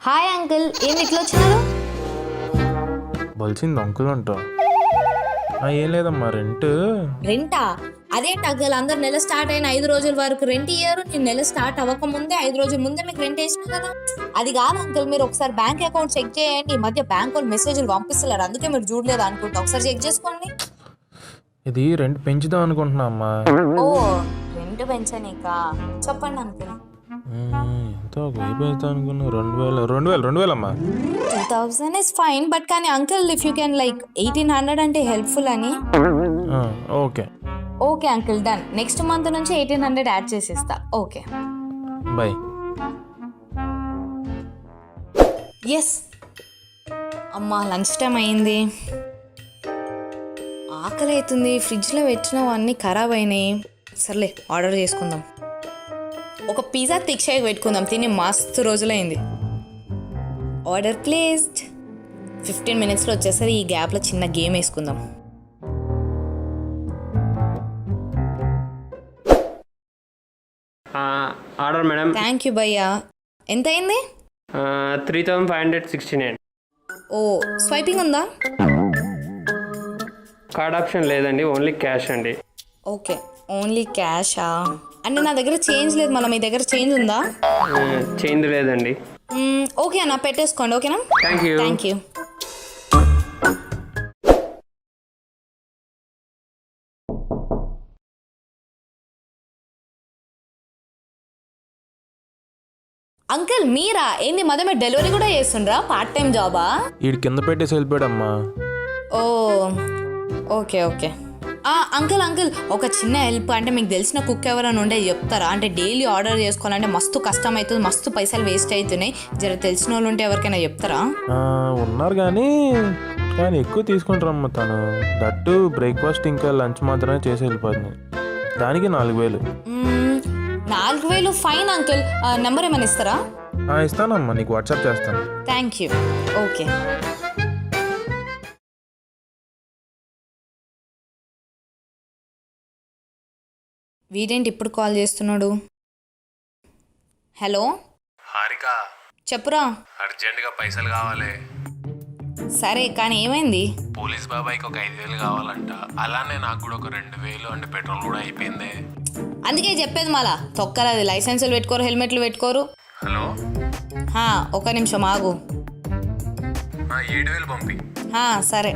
Hi uncle, ఏంది ఇట్లా వచ్చినారు? బలిసింది అంకుల్ అంట. ఏం లేదమ్మా, రెంటా? అదేంటి అంకుల్, అందరు నెల స్టార్ట్ అయిన 5 రోజుల వరకు రెంట్ ఇయ్యారు. నేను నెల స్టార్ట్ అవ్వక ముందే 5 రోజుల ముందే మీకు రెంట్ వేసిన కదా. అది కాదు అంకుల్, మీరు ఒకసారి బ్యాంక్ అకౌంట్ చెక్ చేయండి. ఈ మధ్య బ్యాంక్ వాళ్ళు మెసేజ్లు పంపిస్తున్నారు, అందుకే మీరు చూడలేదు అనుకుంటా. ఒకసారి చెక్ చేసుకోండి. ఇది రెంట్ పెంచుదాం అనుకుంటున్నా అమ్మా. ఓ, రెంట్ పెంచనీకా? చెప్పండి అంకుల్. ఎంతో పెంచుదాం అనుకున్నా. 2000 అమ్మా. 2000 ఇస్ ఫైన్, బట్ కానీ uncle if you can like 1800 అంటే హెల్ప్ఫుల్ అని. Okay okay uncle, done. Next month నుంచి 1800 యాడ్ చేసిస్తా. Okay bye. ఎస్ అమ్మా, లంచ్ టైం అయింది. ఆకలి అవుతుంది. ఫ్రిడ్జ్లో పెట్టినవన్నీ ఖరాబ్ అయినాయి. సర్లే, ఆర్డర్ చేసుకుందాం. ఒక పిజ్జా థిక్ షేక్ పెట్టుకుందాం. తిని మస్తు రోజులైంది. Order placed. 15 minutesలో వచ్చేసరి. ఈ గ్యాప్లో చిన్న గేమ్ వేసుకుందాం. Order madam. థ్యాంక్ యూ భయ్యా. ఎంత అయింది? 3569. ఓ, స్వైపింగ్ ఉందా? కార్డ్ ఆప్షన్ లేదండి, ఓన్లీ క్యాష్ అండి. ఓకే, ఓన్లీ క్యాషా? అంటే నా దగ్గర చేంజ్ లేదు. మళ్ళీ మీ దగ్గర చేంజ్ ఉందా? చేంజ్ లేదండి. ఓకే అన్న, పెట్టేసుకోండి. ఓకేనా? Thank you. Thank you. Uncle మీరా? ఏంది మధ్య మీరు డెలివరీ కూడా చేస్తుండ్రా? పార్ట్ టైం జాబా? వీడి కింద పెట్టేసి వెళ్ళిపోయాడమ్మా. ఓ, ఓకే ఓకే. అంకుల్ ఒక చిన్న హెల్ప్. అంటే మీకు తెలిసిన కుక్ ఎవరైనా ఉండే చెప్తారా? అంటే డైలీ ఆర్డర్ చేసుకోవాలంటే మస్తు కష్టం అవుతుంది, మస్తు పైసలు వేస్ట్ అవుతున్నాయి. జర తెలిసిన వాళ్ళు ఉంటే ఎవరికైనా చెప్తారా? ఉన్నారు కానీ ఎక్కువ తీసుకుంటారమ్మా తను. దట్టు బ్రేక్ఫాస్ట్ ఇంకా లంచ్ మాత్రమే చేసి వెళ్ళిపోతుంది. దానికి 4000. 4000 ఫైన్ అంకుల్. నెంబర్ ఏమైనా ఇస్తారా? ఇస్తానమ్మా, నీకు వాట్సాప్ చేస్తాను. Thank you. ఓకే. వీడేంటి ఇప్పుడు కాల్ చేస్తున్నాడు? హలో హారిక, చెప్పురా. అర్జెంటుగా పైసలు కావాలి. సరే, కానీ ఏమైంది? పోలీస్ బాబాయ్కి ఒక 5000 కావాలంట. అలానే నాకు కూడా ఒక 2000. అంటే పెట్రోల్ కూడా అయిపోయింది. అందుకే చెప్పేది మళ్ళా తొక్కరది. లైసెన్సులు పెట్టుకోరు, హెల్మెట్లు పెట్టుకోరు. హలో, ఒక నిమిషం ఆగు. 7000 పంపి. సరే.